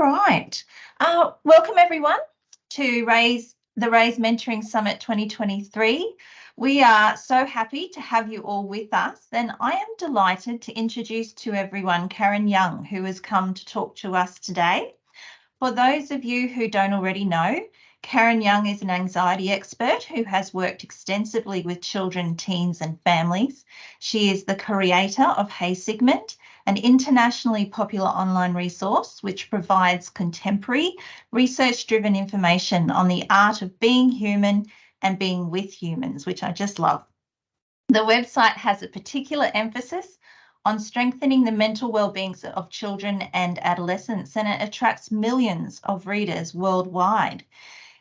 right. Welcome everyone to the Raise Mentoring Summit 2023. We are so happy to have you all with us, and I am delighted to introduce to everyone Karen Young, who has come to talk to us today. For those of you who don't already know, Karen Young is an anxiety expert who has worked extensively with children, teens and families. She is the creator of Hey Segment, an internationally popular online resource which provides contemporary, research-driven information on the art of being human and being with humans, which I just love. The website has a particular emphasis on strengthening the mental well-being of children and adolescents, and it attracts millions of readers worldwide.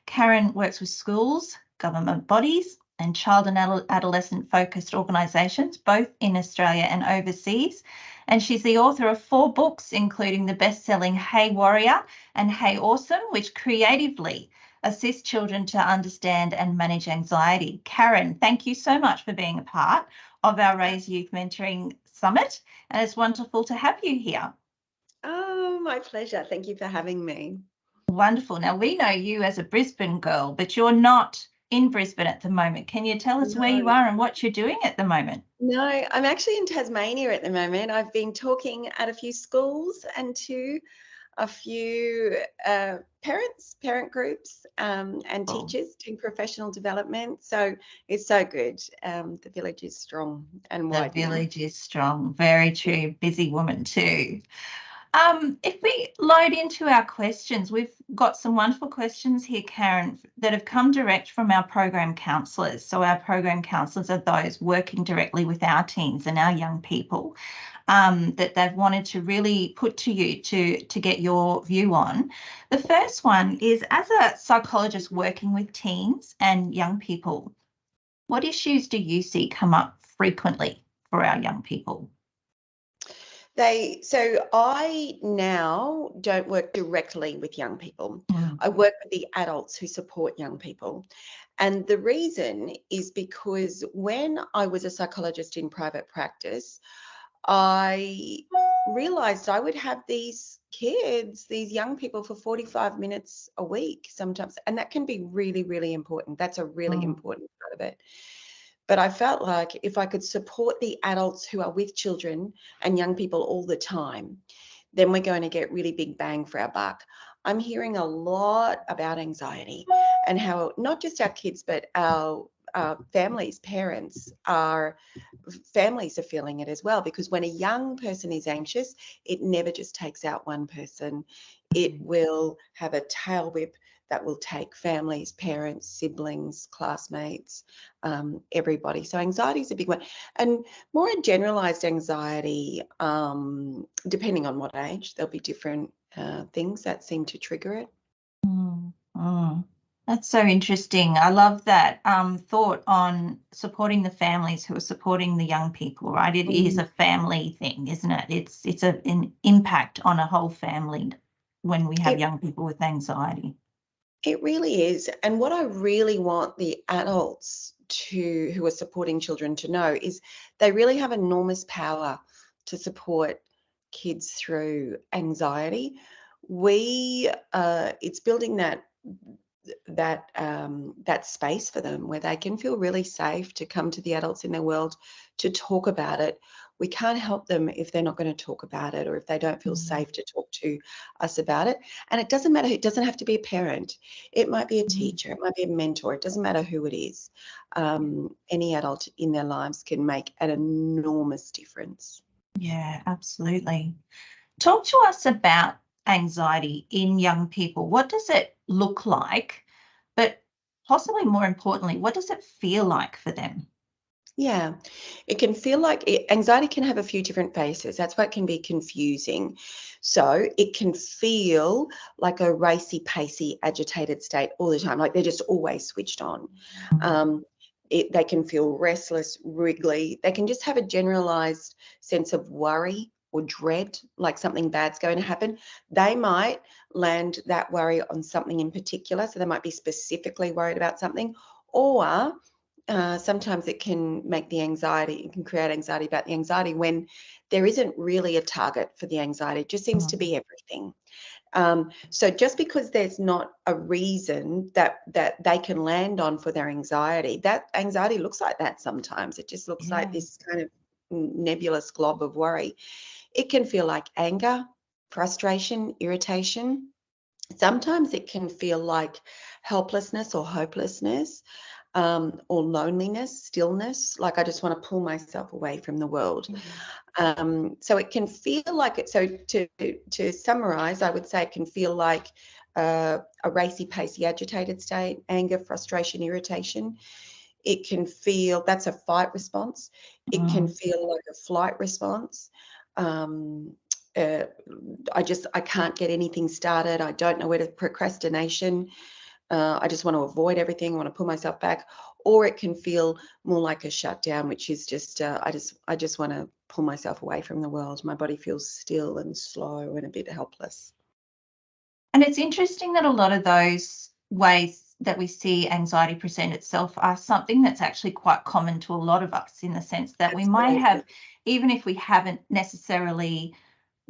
Karen works with schools, government bodies, and child and adolescent focused organisations, both in Australia and overseas. And she's the author of 4 books, including the best-selling Hey Warrior and Hey Awesome, which creatively assist children to understand and manage anxiety. Karen, thank you so much for being a part of our Raise Youth Mentoring Summit, and it's wonderful to have you here. Oh, my pleasure. Thank you for having me. Wonderful. Now, we know you as a Brisbane girl, but you're not in Brisbane at the moment. Can you tell us where you are and what you're doing at the moment? No, I'm actually in Tasmania at the moment. I've been talking at a few schools and to a few parent groups and teachers doing professional development. So it's so good. The village is strong and wide. The village is strong. Very true. Busy woman too. If we load into our questions, we've got some wonderful questions here, Karen, that have come direct from our program counsellors. So our program counsellors are those working directly with our teens and our young people that they've wanted to really put to you to get your view on. The first one is, as a psychologist working with teens and young people, what issues do you see come up frequently for our young people? So I now don't work directly with young people. I work with the adults who support young people. And the reason is because when I was a psychologist in private practice, I realized I would have these kids, these young people, for 45 minutes a week sometimes. And that can be really, really important. That's a really important part of it. But I felt like if I could support the adults who are with children and young people all the time, then we're going to get really big bang for our buck. I'm hearing a lot about anxiety and how not just our kids, but our families, families are feeling it as well. Because when a young person is anxious, it never just takes out one person. It will have a tail whip that will take families, parents, siblings, classmates, everybody. So anxiety is a big one. And more generalized anxiety, depending on what age, there'll be different things that seem to trigger it. That's so interesting. I love that thought on supporting the families who are supporting the young people, right? It is a family thing, isn't it? It's an impact on a whole family when we have young people with anxiety. It really is. And what I really want the adults who are supporting children to know is they really have enormous power to support kids through anxiety. It's building that space for them where they can feel really safe to come to the adults in their world to talk about it. We can't help them if they're not going to talk about it or if they don't feel safe to talk to us about it. And it doesn't matter. It doesn't have to be a parent. It might be a teacher. It might be a mentor. It doesn't matter who it is. Any adult in their lives can make an enormous difference. Yeah, absolutely. Talk to us about anxiety in young people. What does it look like? But possibly more importantly, what does it feel like for them? Yeah, it can feel like anxiety can have a few different faces. That's why it can be confusing. So it can feel like a racy, pacey, agitated state all the time, like they're just always switched on. They can feel restless, wriggly. They can just have a generalized sense of worry or dread, like something bad's going to happen. They might land that worry on something in particular. So they might be specifically worried about something, or sometimes it can make the anxiety, it can create anxiety about the anxiety when there isn't really a target for the anxiety. It just seems to be everything. So just because there's not a reason that they can land on for their anxiety, that anxiety looks like that sometimes. It just looks like this kind of nebulous glob of worry. It can feel like anger, frustration, irritation. Sometimes it can feel like helplessness or hopelessness, or loneliness, stillness, like I just want to pull myself away from the world. So it can feel like it. So to summarize, I would say it can feel like a racy, pacey, agitated state, anger, frustration, irritation. It can feel, that's a fight response. It can feel like a flight response. I can't get anything started. I don't know where to, procrastination. I just want to avoid everything. I want to pull myself back. Or it can feel more like a shutdown, which is just I just want to pull myself away from the world. My body feels still and slow and a bit helpless. And it's interesting that a lot of those ways that we see anxiety present itself are something that's actually quite common to a lot of us, in the sense that we might have, even if we haven't necessarily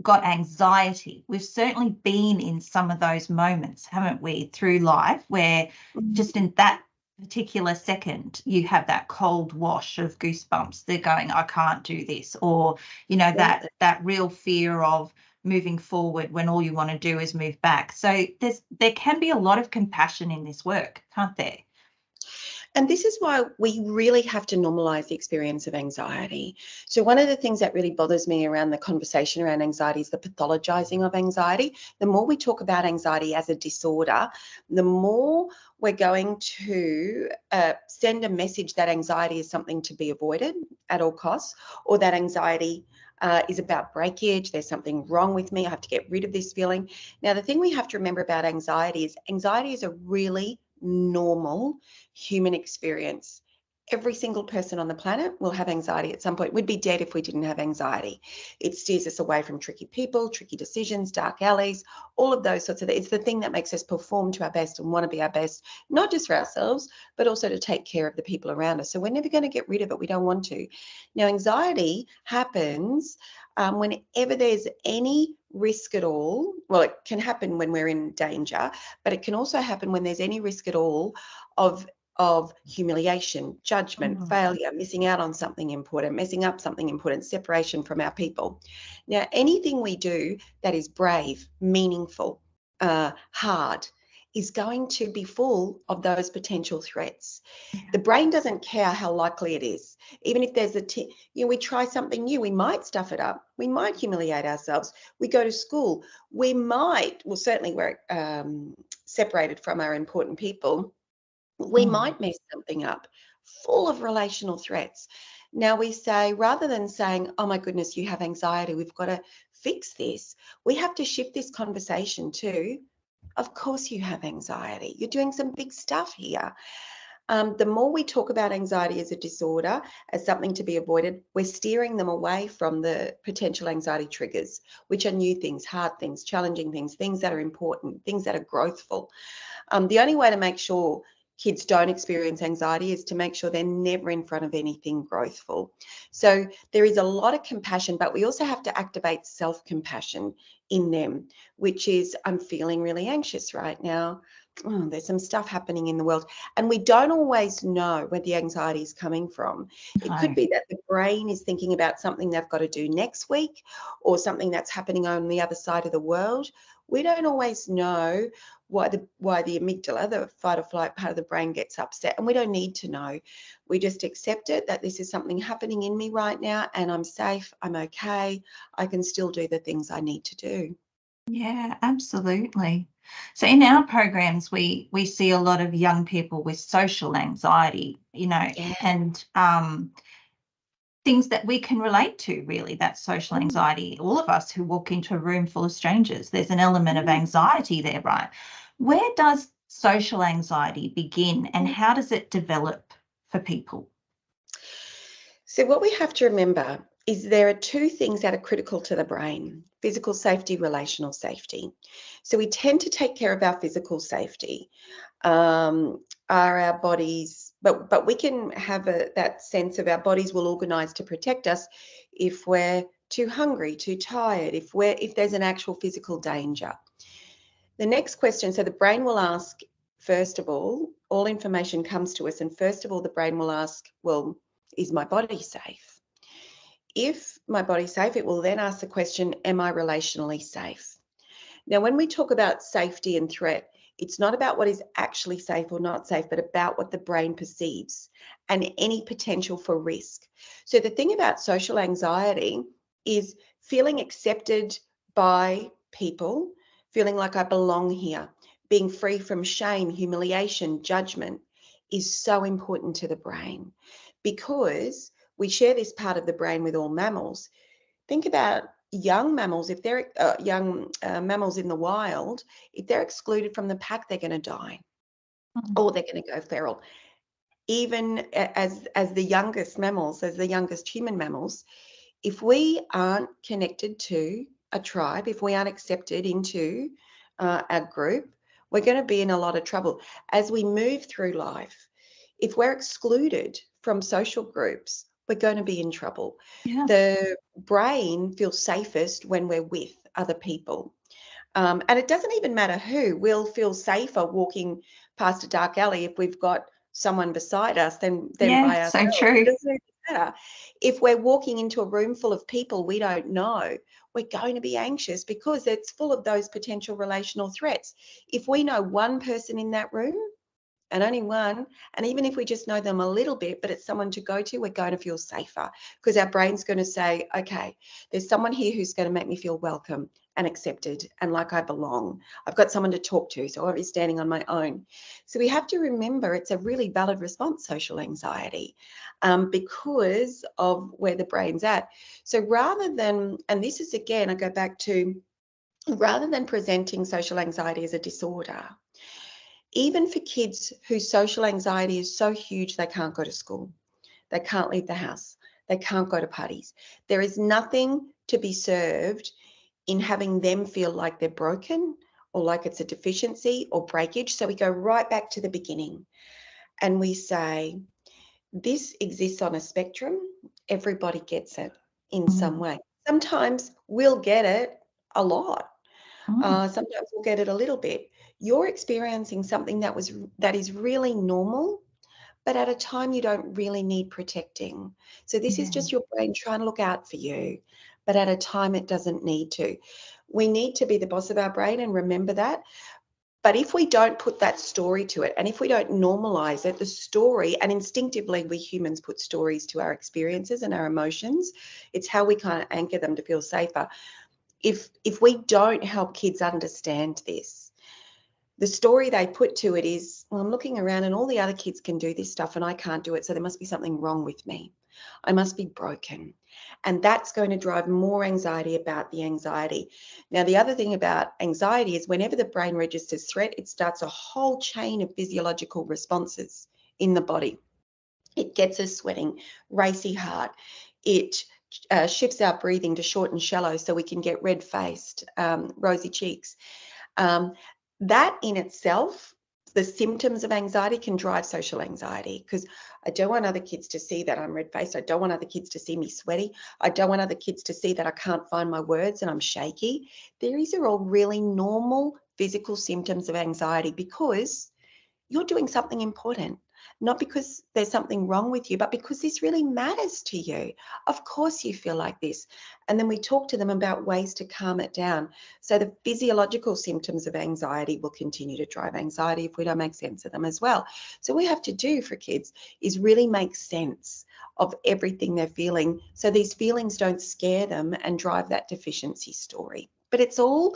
got anxiety, we've certainly been in some of those moments, haven't we, through life, where just in that particular second you have that cold wash of goosebumps. They're going, I can't do this, or that real fear of moving forward when all you want to do is move back. So there can be a lot of compassion in this work, can't there? And this is why we really have to normalise the experience of anxiety. So one of the things that really bothers me around the conversation around anxiety is the pathologising of anxiety. The more we talk about anxiety as a disorder, the more we're going to send a message that anxiety is something to be avoided at all costs, or that anxiety is about breakage. There's something wrong with me. I have to get rid of this feeling. Now, the thing we have to remember about anxiety is a really normal human experience. Every single person on the planet will have anxiety at some point. We'd be dead if we didn't have anxiety. It steers us away from tricky people, tricky decisions, dark alleys, all of those sorts of things. It's the thing that makes us perform to our best and want to be our best, not just for ourselves, but also to take care of the people around us. So we're never going to get rid of it. We don't want to. Now, anxiety happens whenever there's any risk at all. Well, it can happen when we're in danger, but it can also happen when there's any risk at all of humiliation, judgment, failure, missing out on something important, messing up something important, separation from our people. Now, anything we do that is brave, meaningful, hard, is going to be full of those potential threats. The brain doesn't care how likely it is. Even if there's we try something new, we might stuff it up. We might humiliate ourselves. We go to school. We might, well, certainly we're separated from our important people. We might mess something up, full of relational threats. Now we say, rather than saying, oh my goodness, you have anxiety, we've got to fix this, we have to shift this conversation to, of course you have anxiety. You're doing some big stuff here. The more we talk about anxiety as a disorder, as something to be avoided, we're steering them away from the potential anxiety triggers, which are new things, hard things, challenging things, things that are important, things that are growthful. The only way to make sure kids don't experience anxiety is to make sure they're never in front of anything growthful. So there is a lot of compassion, but we also have to activate self-compassion in them, which is, I'm feeling really anxious right now. There's some stuff happening in the world, and we don't always know where the anxiety is coming from. It could be that the brain is thinking about something they've got to do next week, or something that's happening on the other side of the world. We don't always know why the amygdala, the fight or flight part of the brain, gets upset, and we don't need to know. We just accept it, that this is something happening in me right now, and I'm safe, I'm okay, I can still do the things I need to do. Yeah, absolutely. So in our programs, we see a lot of young people with social anxiety, and things that we can relate to, really, that social anxiety. All of us who walk into a room full of strangers, there's an element of anxiety there, right? Where does social anxiety begin, and how does it develop for people? So what we have to remember is there are two things that are critical to the brain: physical safety, relational safety. So we tend to take care of our physical safety. Are our bodies But we can have that sense of our bodies will organize to protect us if we're too hungry, too tired, if there's an actual physical danger. The next question, so the brain will ask, first of all information comes to us, and first of all, the brain will ask, well, is my body safe? If my body's safe, it will then ask the question, am I relationally safe? Now, when we talk about safety and threat, it's not about what is actually safe or not safe, but about what the brain perceives and any potential for risk. So the thing about social anxiety is feeling accepted by people, feeling like I belong here, being free from shame, humiliation, judgment is so important to the brain, because we share this part of the brain with all mammals. Think about young mammals. If they're young mammals in the wild, if they're excluded from the pack, they're going to die, or they're going to go feral. Even as the youngest mammals, as the youngest human mammals, if we aren't connected to a tribe, if we aren't accepted into our group, we're going to be in a lot of trouble. As we move through life, if we're excluded from social groups, we're going to be in trouble. Yeah. The brain feels safest when we're with other people. And it doesn't even matter who. We'll feel safer walking past a dark alley if we've got someone beside us than by ourselves. So true. It doesn't even matter. If we're walking into a room full of people we don't know, we're going to be anxious because it's full of those potential relational threats. If we know one person in that room, and only one, and even if we just know them a little bit, but it's someone to go to, we're going to feel safer, because our brain's going to say, okay, there's someone here who's going to make me feel welcome and accepted and like I belong. I've got someone to talk to, so I won't be standing on my own. So we have to remember it's a really valid response, social anxiety, because of where the brain's at. So rather than, and this is again, I go back to, rather than presenting social anxiety as a disorder, even for kids whose social anxiety is so huge they can't go to school, they can't leave the house, they can't go to parties, there is nothing to be served in having them feel like they're broken or like it's a deficiency or breakage. So we go right back to the beginning and we say, this exists on a spectrum. Everybody gets it in some way. Sometimes we'll get it a lot. Sometimes we'll get it a little bit. You're experiencing something that is really normal, but at a time you don't really need protecting. So this is just your brain trying to look out for you, but at a time it doesn't need to. We need to be the boss of our brain and remember that. But if we don't put that story to it, and if we don't normalize it, the story, and instinctively we humans put stories to our experiences and our emotions, it's how we kind of anchor them to feel safer. If we don't help kids understand this, the story they put to it is, well, I'm looking around and all the other kids can do this stuff and I can't do it, so there must be something wrong with me. I must be broken. And that's going to drive more anxiety about the anxiety. Now, the other thing about anxiety is whenever the brain registers threat, it starts a whole chain of physiological responses in the body. It gets us sweating, racy heart. It shifts our breathing to short and shallow so we can get red-faced, rosy cheeks. That in itself, the symptoms of anxiety can drive social anxiety, because I don't want other kids to see that I'm red-faced. I don't want other kids to see me sweaty. I don't want other kids to see that I can't find my words and I'm shaky. These are all really normal physical symptoms of anxiety because you're doing something important, not because there's something wrong with you, but because this really matters to you. Of course you feel like this. And then we talk to them about ways to calm it down. So the physiological symptoms of anxiety will continue to drive anxiety if we don't make sense of them as well. So what we have to do for kids is really make sense of everything they're feeling, so these feelings don't scare them and drive that deficiency story. But it's all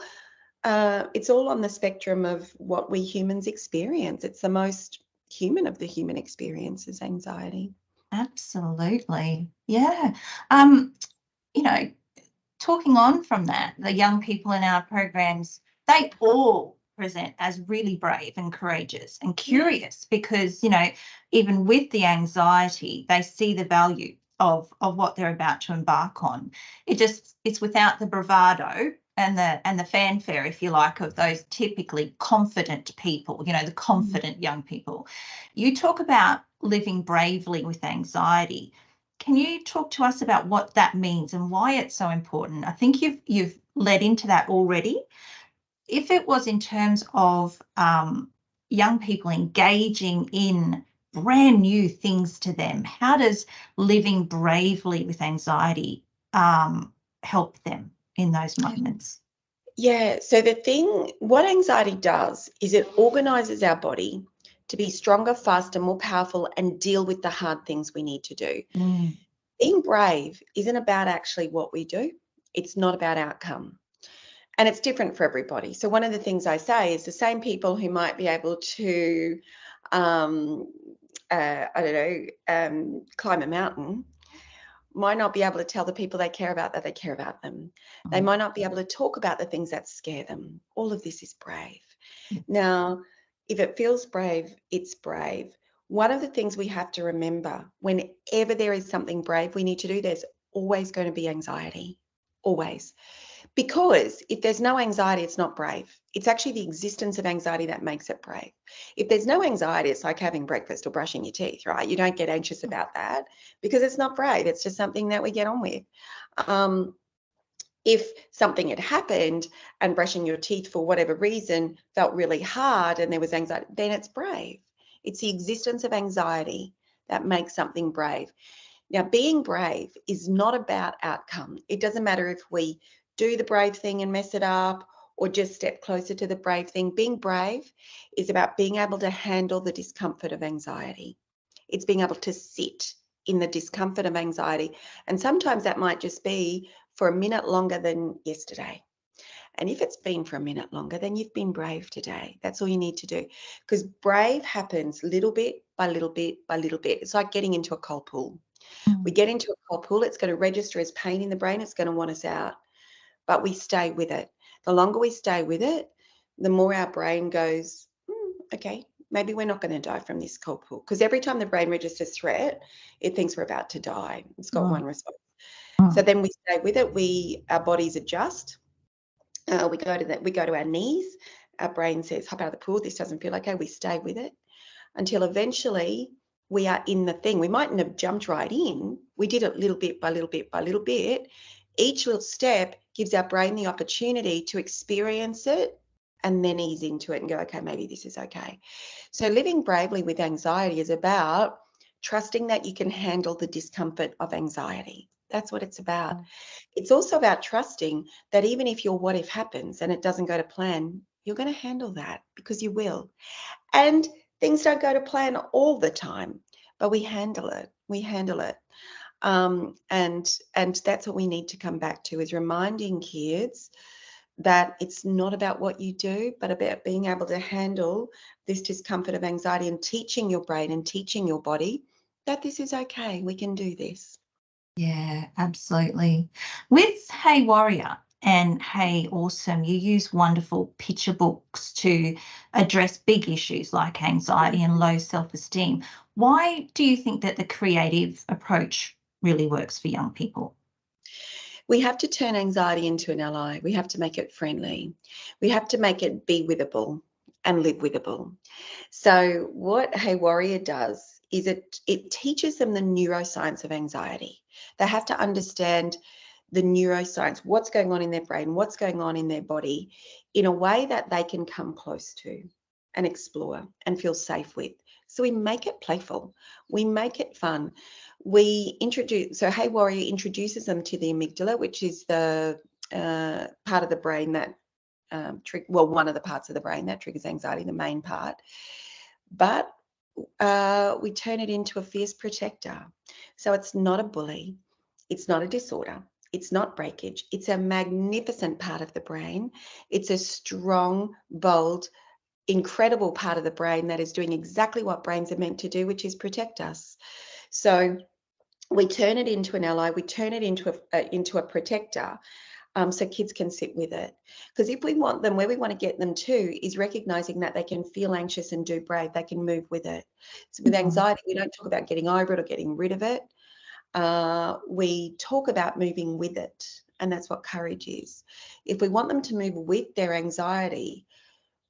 on the spectrum of what we humans experience. It's the most human of the human experiences, anxiety. Absolutely. Yeah. Talking on from that, the young people in our programs, they all present as really brave and courageous and curious because, even with the anxiety, they see the value of what they're about to embark on. It's without the bravado and the fanfare, if you like, of those typically confident people, the confident young people. You talk about living bravely with anxiety. Can you talk to us about what that means and why it's so important? I think you've led into that already. If it was in terms of young people engaging in brand new things to them, how does living bravely with anxiety help them in those moments? Yeah, so what anxiety does is it organizes our body to be stronger, faster, more powerful, and deal with the hard things we need to do. Mm. Being brave isn't about actually what we do, it's not about outcome. And it's different for everybody. So one of the things I say is the same people who might be able to, um, I don't know, climb a mountain might not be able to tell the people they care about that they care about them. They might not be able to talk about the things that scare them. All of this is brave. Now, if it feels brave, it's brave. One of the things we have to remember whenever there is something brave we need to do, there's always going to be anxiety. Always. Because if there's no anxiety, it's not brave. It's actually the existence of anxiety that makes it brave. If there's no anxiety, it's like having breakfast or brushing your teeth, right? You don't get anxious about that because it's not brave. It's just something that we get on with. If something had happened and brushing your teeth for whatever reason felt really hard and there was anxiety, then it's brave. It's the existence of anxiety that makes something brave. Now, being brave is not about outcome. It doesn't matter if we do the brave thing and mess it up or just step closer to the brave thing. Being brave is about being able to handle the discomfort of anxiety. It's being able to sit in the discomfort of anxiety. And sometimes that might just be for a minute longer than yesterday. And if it's been for a minute longer, then you've been brave today. That's all you need to do. Because brave happens little bit by little bit by little bit. It's like getting into a cold pool. We get into a cold pool, it's going to register as pain in the brain, it's going to want us out, but we stay with it. The longer we stay with it, the more our brain goes, okay, maybe we're not going to die from this cold pool. Because every time the brain registers threat, it thinks we're about to die. It's got one response. So then we stay with it. Our bodies adjust. We go to our knees. Our brain says, hop out of the pool. This doesn't feel okay. We stay with it until eventually we are in the thing. We mightn't have jumped right in. We did it little bit by little bit by little bit. Each little step gives our brain the opportunity to experience it and then ease into it and go, okay, maybe this is okay. So living bravely with anxiety is about trusting that you can handle the discomfort of anxiety. That's what it's about. It's also about trusting that even if your what if happens and it doesn't go to plan, you're going to handle that because you will. And things don't go to plan all the time, but we handle it. We handle it. And that's what we need to come back to, is reminding kids that it's not about what you do, but about being able to handle this discomfort of anxiety and teaching your brain and teaching your body that this is okay. We can do this. Yeah, absolutely. With Hey Warrior and Hey Awesome, you use wonderful picture books to address big issues like anxiety and low self-esteem. Why do you think that the creative approach really works for young people? We have to turn anxiety into an ally. We have to make it friendly. We have to make it be withable and live withable. So what Hey Warrior does is it teaches them the neuroscience of anxiety. They have to understand the neuroscience, what's going on in their brain, what's going on in their body, in a way that they can come close to and explore and feel safe with. So we make it playful. We make it fun. So Hey Warrior introduces them to the amygdala, which is the part of the brain that one of the parts of the brain that triggers anxiety, the main part. But we turn it into a fierce protector. So it's not a bully. It's not a disorder. It's not breakage. It's a magnificent part of the brain. It's a strong, bold, incredible part of the brain that is doing exactly what brains are meant to do, which is protect us. So we turn it into an ally. We turn it into a protector. So kids can sit with it. Because if we want them, where we want to get them to is recognizing that they can feel anxious and do brave. They can move with it. So with anxiety, we don't talk about getting over it or getting rid of it. We talk about moving with it. And that's what courage is. If we want them to move with their anxiety,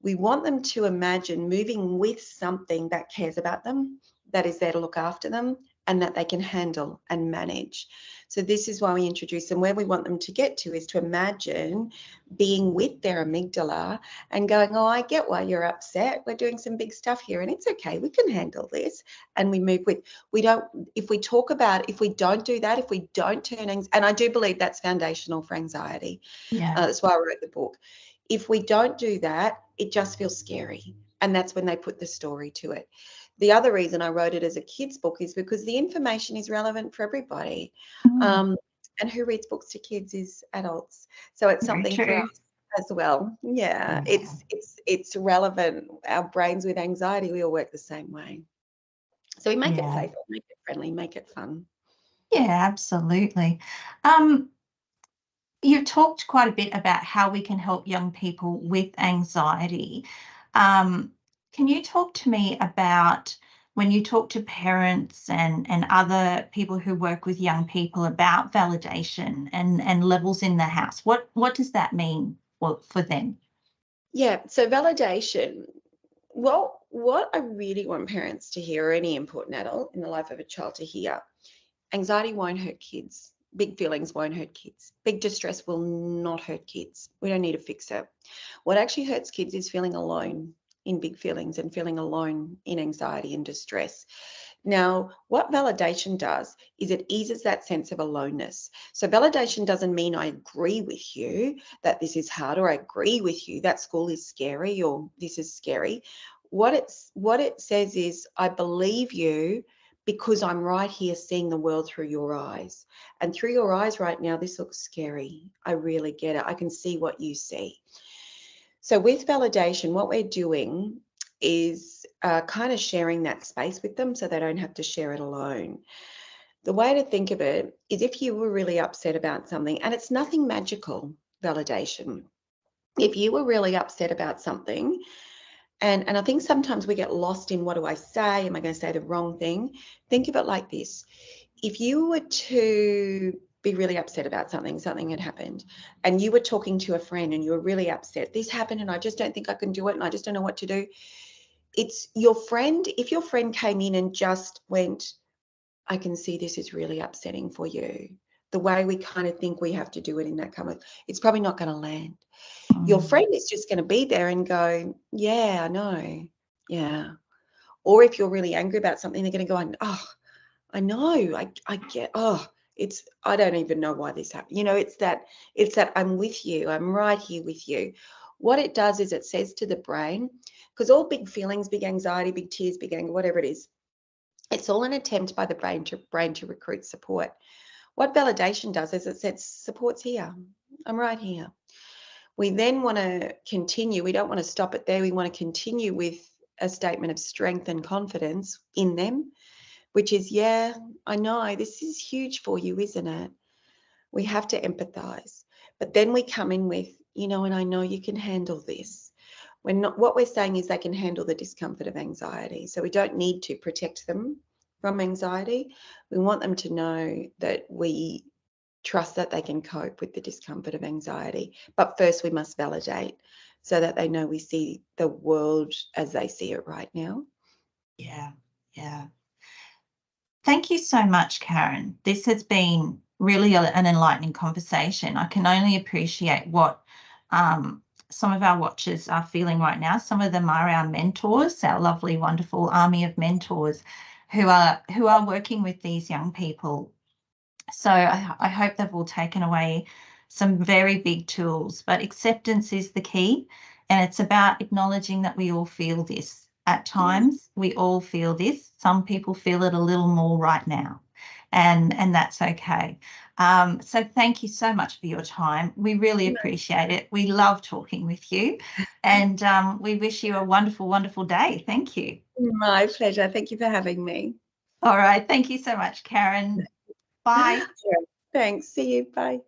we want them to imagine moving with something that cares about them, that is there to look after them and that they can handle and manage. So this is why we introduce them. Where we want them to get to is to imagine being with their amygdala and going, oh, I get why you're upset. We're doing some big stuff here and it's okay. We can handle this. And we move with, we don't, if we talk about, if we don't do that, if we don't turn, and I do believe that's foundational for anxiety. Yeah. That's why I wrote the book. If we don't do that, it just feels scary. And that's when they put the story to it. The other reason I wrote it as a kid's book is because the information is relevant for everybody. And who reads books to kids is adults. So it's Very something for true. us as well. Yeah, it's relevant. Our brains with anxiety, we all work the same way. So we make it playful, make it friendly, make it fun. Yeah, absolutely. You talked quite a bit about how we can help young people with anxiety. Can you talk to me about when you talk to parents and other people who work with young people about validation and levels in the house? What does that mean for them? Yeah, so validation. Well, what I really want parents to hear, or any important adult in the life of a child to hear, anxiety won't hurt kids. Big feelings won't hurt kids. Big distress will not hurt kids. We don't need to fix it. What actually hurts kids is feeling alone in big feelings and feeling alone in anxiety and distress. Now, what validation does is it eases that sense of aloneness. So validation doesn't mean I agree with you that this is hard, or I agree with you that school is scary, or this is scary. What it says is, I believe you because I'm right here seeing the world through your eyes. And through your eyes right now, this looks scary. I really get it. I can see what you see. So with validation, what we're doing is kind of sharing that space with them so they don't have to share it alone. The way to think of it is, if you were really upset about something, and it's nothing magical, validation. If you were really upset about something, and I think sometimes we get lost in, what do I say? Am I going to say the wrong thing? Think of it like this. If you were to be really upset about something had happened, and you were talking to a friend and you were really upset, this happened and I just don't think I can do it and I just don't know what to do. It's your friend. If your friend came in and just went, I can see this is really upsetting for you, the way we kind of think we have to do it in that kind of, it's probably not going to land. Your friend is just going to be there and go, yeah, I know. Yeah. Or if you're really angry about something, they're going to go, oh, I know, I get, oh, I don't even know why this happened. You know, it's that I'm with you. I'm right here with you. What it does is it says to the brain, because all big feelings, big anxiety, big tears, big anger, whatever it is, it's all an attempt by the brain to recruit support. What validation does is it says, support's here. I'm right here. We then want to continue. We don't want to stop it there. We want to continue with a statement of strength and confidence in them, which is, yeah, I know this is huge for you, isn't it? We have to empathize. But then we come in with, and I know you can handle this. What we're saying is they can handle the discomfort of anxiety. So we don't need to protect them from anxiety. We want them to know that we trust that they can cope with the discomfort of anxiety. But first we must validate so that they know we see the world as they see it right now. Yeah. Thank you so much, Karen. This has been really an enlightening conversation. I can only appreciate what some of our watchers are feeling right now. Some of them are our mentors, our lovely, wonderful army of mentors who are working with these young people. So I hope they've all taken away some very big tools, but acceptance is the key. And it's about acknowledging that we all feel this. At times, we all feel this. Some people feel it a little more right now, and that's okay. So thank you so much for your time. We really appreciate it. We love talking with you, and we wish you a wonderful, wonderful day. Thank you. My pleasure. Thank you for having me. All right. Thank you so much, Karen. Bye. Thanks. See you. Bye.